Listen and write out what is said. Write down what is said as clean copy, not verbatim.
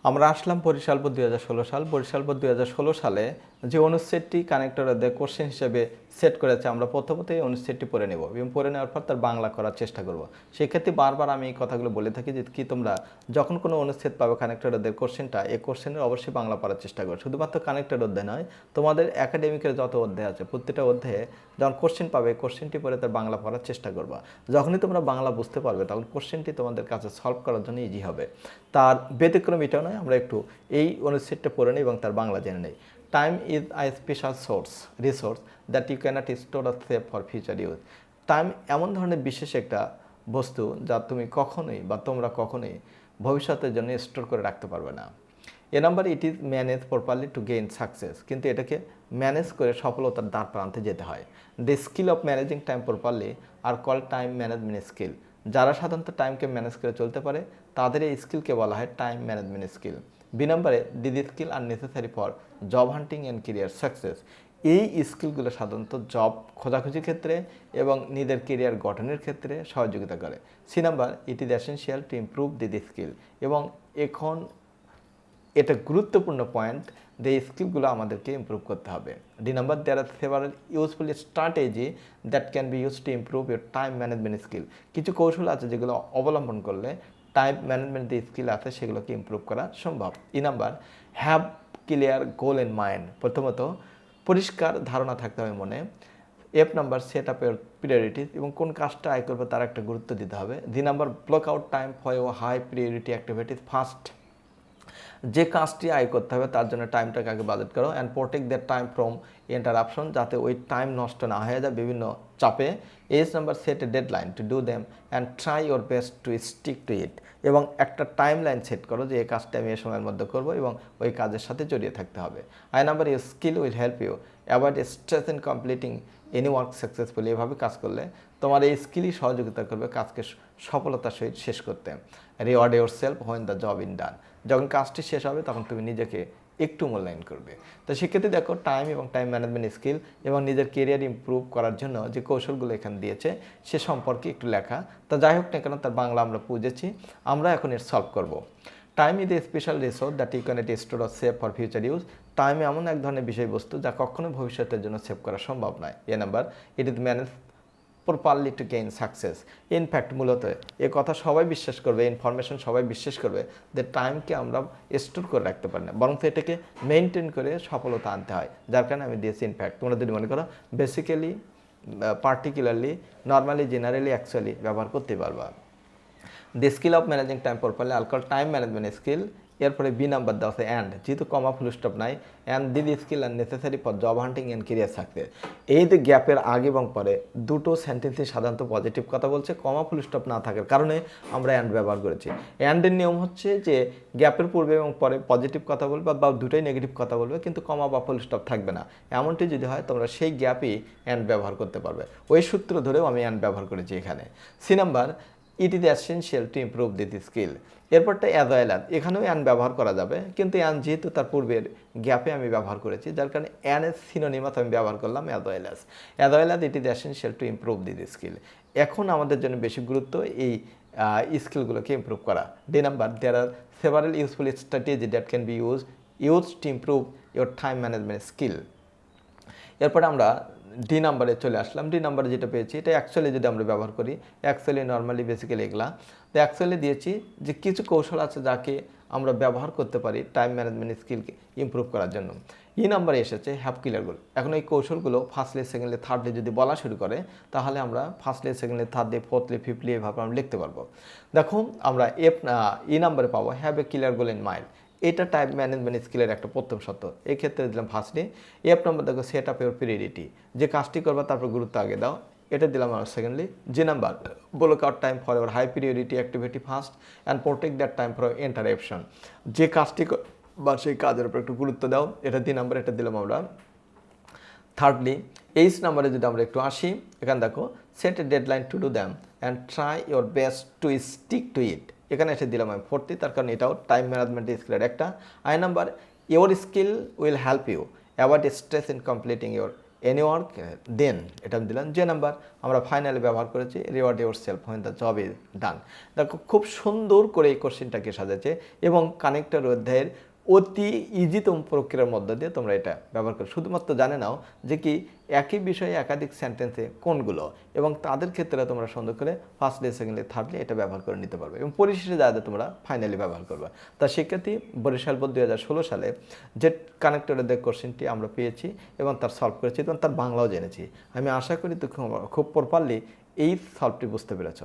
আমরা আসলাম বরিশাল বোর্ড 2016 সাল। বরিশাল বোর্ড 2016 সালে যে অনুচ্ছেদটি কানেক্টরদের কোশ্চেন হিসেবে সেট করেছে, আমরা প্রথমত এই অনুচ্ছেদটি পড়ে নেব এবং পড়ে নেওয়ার পর তার বাংলা করার চেষ্টা করব। সেক্ষেত্রে বারবার আমি এই কথাগুলো বলে থাকি যে কি তোমরা যখন কোনো অনুচ্ছেদ পাবে কানেক্টরদের কোশ্চেনটা, এই কোশ্চেনের অবশ্যই বাংলা পড়ার চেষ্টা করো। শুধুমাত্র কানেক্টর অধ্যায় নয়, তোমাদের একাডেমিকের যত অধ্যায় আছে প্রত্যেকটা অধ্যায়ে যখন কোশ্চেন পাবে কোশ্চেনটি পড়ে তার বাংলা পড়ার চেষ্টা করবা। যখনই তোমরা বাংলা বুঝতে পারবে তখন কোশ্চেনটি তোমাদের কাছে সলভ করার জন্য ইজি হবে। তার ব্যতিক্রম এটাও নয়, আমরা একটু এই অনুচ্ছেদটা পড়ে নিই এবং তার বাংলা জেনে নেই। Time is a special resource that you cannot store or save for future use. Time এমন ধরনের বিশেষ একটা বস্তু যা তুমি কখনোই বা তোমরা কখনোই ভবিষ্যতের জন্য স্টোর করে রাখতে পারবে না। A number, it is manage properly to gain success, কিন্তু এটাকে ম্যানেজ করে সফলতার দ্বার প্রান্তে যেতে হয়। The skill of managing time properly are called time management skill. যারা সাধারণত টাইমকে ম্যানেজ করে চলতে পারে তাদের এই স্কিলকে বলা হয় টাইম ম্যানেজমেন্ট স্কিল। বি নাম্বারে, this skill R necessary for job hunting and career success. এই স্কিলগুলো সাধারণত জব খোঁজাখুঁজির ক্ষেত্রে এবং নিজের কেরিয়ার গঠনের ক্ষেত্রে সহযোগিতা করে। C number, it is essential to improve this skill. এবং এখন এটা গুরুত্বপূর্ণ পয়েন্ট, যে স্কিলগুলো আমাদেরকে ইমপ্রুভ করতে হবে। D number, there are several useful strategy that can be use to improve your time management skill. কিছু কৌশল আছে যেগুলো অবলম্বন করলে টাইম ম্যানেজমেন্ট যে স্কিল আছে সেগুলোকে ইমপ্রুভ করা সম্ভব। E number, have clear goal in mind. প্রথমত পরিষ্কার ধারণা থাকতে হবে মনে। F number, set up your priorities, এবং কোন কাজটা আয় করবে তার একটা গুরুত্ব দিতে হবে। D number, block out time for your high priority activities first. যে কাজটি আয় করতে হবে তার জন্য টাইমটাকে আগে বাজেট করো and protect that time from interruption, যাতে ওই টাইম নষ্ট না হয়ে যায় বিভিন্ন চাপে। H number, set a deadline to do them and try your best to stick to it. এবং একটা টাইম লাইন সেট করো যে এই কাজটা আমি এই সময়ের মধ্যে করবো এবং ওই কাজের সাথে জড়িয়ে থাকতে হবে। I number, your skill will help you avoid stress in completing any work successfully. এভাবে কাজ করলে তোমার এই স্কিলই সহযোগিতা করবে কাজকে সফলতার সহিত শেষ করতে। Reward yourself when the job in done. যখন কাজটি শেষ হবে তখন তুমি নিজেকে একটু মূল্যায়ন করবে। তো সেক্ষেত্রে দেখো টাইম এবং টাইম ম্যানেজমেন্ট স্কিল এবং নিজের কেরিয়ার ইমপ্রুভ করার জন্য যে কৌশলগুলো এখানে দিয়েছে সে সম্পর্কে একটু লেখা। তা যাই হোক না কেন তার বাংলা আমরা বুঝেছি, আমরা এখন এর সলভ করব। Time is a special resource that you can store or save for future use. Time এমন এক ধরনের বিষয়বস্তু যা কখনো ভবিষ্যতের জন্য সেভ করা সম্ভব নয়। A number, it is manage properly to gain success. In fact মূলত এ কথা সবাই বিশ্বাস করবে, ইনফরমেশন সবাই বিশ্বাস করবে যে টাইমকে আমরা স্টোর করে রাখতে পারি না, বরং এটাকে মেনটেন করে সফলতা আনতে হয়। যার কারণে আমি দিয়েছি ইনফ্যাক্ট। তোমরা যদি মনে করো basically, particularly, normally, generally, actually ব্যবহার করতে পারবা। The skill of managing time properly are called time management skill. এরপরে বি নাম্বার দেওয়া আছে অ্যান্ড, যেহেতু কমা ফুল স্টপ নাই, and this skill and necessary for job hunting and career success. এই যে গ্যাপের আগে এবং পরে দুটো সেন্টেন্সে সাধারণত পজিটিভ কথা বলছে, কমা ফুল স্টপ না থাকার কারণে আমরা অ্যান্ড ব্যবহার করেছি। অ্যান্ডের নিয়ম হচ্ছে যে গ্যাপের পূর্বে এবং পরে পজিটিভ কথা বলবে বা দুটোই নেগেটিভ কথা বলবে, কিন্তু কমা বা ফুল স্টপ থাকবে না। এমনটি যদি হয় তোমরা সেই গ্যাপই অ্যান্ড ব্যবহার করতে পারবে। ওই সূত্র ধরেও আমি অ্যান্ড ব্যবহার করেছি এখানে। C number, it is essential to improve this skill. এরপরটা অ্যাজ ওয়েল অ্যাজ, এখানেও অ্যান ব্যবহার করা যাবে, কিন্তু অ্যান যেহেতু তার পূর্বের গ্যাপে আমি ব্যবহার করেছি যার কারণে অ্যানের সিনোনিমাস আমি ব্যবহার করলাম as well as. As well as, it is essential to improve this skill. এখন আমাদের জন্য বেশি গুরুত্ব এই স্কিলগুলোকে ইমপ্রুভ করা। D number, there are several useful strategy that can be use to improve your time management skill. এরপরে আমরা ডি নাম্বারে চলে আসলাম। ডি নাম্বারে যেটা পেয়েছি এটা অ্যাকচুয়ালি যদি আমরা ব্যবহার করি, অ্যাকচুয়ালি, নর্মালি, বেসিক্যালি এগুলা। তো অ্যাকচুয়ালি দিয়েছি যে কিছু কৌশল আছে যাকে আমরা ব্যবহার করতে পারি টাইম ম্যানেজমেন্ট স্কিলকে ইমপ্রুভ করার জন্য। ই নাম্বারে এসেছে হ্যাভ ক্লিয়ার গোল। এখন এই কৌশলগুলো ফার্স্টলি, সেকেন্ডলি, থার্ডলি যদি বলা শুরু করে তাহলে আমরা ফার্স্টলি, সেকেন্ডলি, থার্ডলি, ফোর্থলি, ফিফথলি এভাবে আমরা লিখতে পারবো। দেখো আমরা ই নাম্বারে পাবো have a clear goal in mind. এটা টাইম ম্যানেজমেন্ট স্কিলের একটা প্রথম শর্ত। এই ক্ষেত্রে দিলাম ফার্স্টলি। এফ নাম্বার দেখো সেট আপ ইউর প্রিয়োরিটি, যে কাজটি করবা তারপর গুরুত্ব আগে দাও, এটা দিলাম আমরা সেকেন্ডলি। যে number, block out time for your high priority activity first and protect that time for interruption, যে কাজটি বা সেই কাজের উপর একটু গুরুত্ব দাও, এটা 2 নাম্বার, এটা দিলাম আমরা থার্ডলি। এইচ নাম্বারে যদি আমরা একটু আসি, এখানে দেখো set a deadline to do them and try your best to stick to it, এখানে এসে দিলাম আমি ফোর্থলি, তার কারণ এটাও টাইম ম্যানেজমেন্ট স্কিলের একটা। I number, your skill will help you avoid stress in completing your any work then, এটা আমি দিলাম। যে নাম্বার আমরা ফাইনালি ব্যবহার করেছি reward yourself when the job is done. দেখো খুব সুন্দর করে এই কোশ্চেনটাকে সাজাচ্ছে এবং কানেক্টর অধ্যায়ের অতি ইজিতম প্রক্রিয়ার মধ্য দিয়ে তোমরা এটা ব্যবহার করো। শুধুমাত্র জানে নাও যে কি একই বিষয়ে একাধিক সেন্টেন্সে কোনগুলো, এবং তাদের ক্ষেত্রে তোমরা সুন্দর করে ফার্স্টলি সেকেন্ডলি থার্ডলি এটা ব্যবহার করে নিতে পারবে এবং পরিশেষে যা তোমরা ফাইনালি ব্যবহার করবে। তা শিক্ষার্থী বরিশাল বোর্ড 2016 সালে যে কানেক্টরের যে কোশ্চেনটি আমরা পেয়েছি এবং তার সলভ করেছি এবং তার বাংলাও জেনেছি। আমি আশা করি তো খুব প্রপারলি এই সলভটি বুঝতে পেরেছ।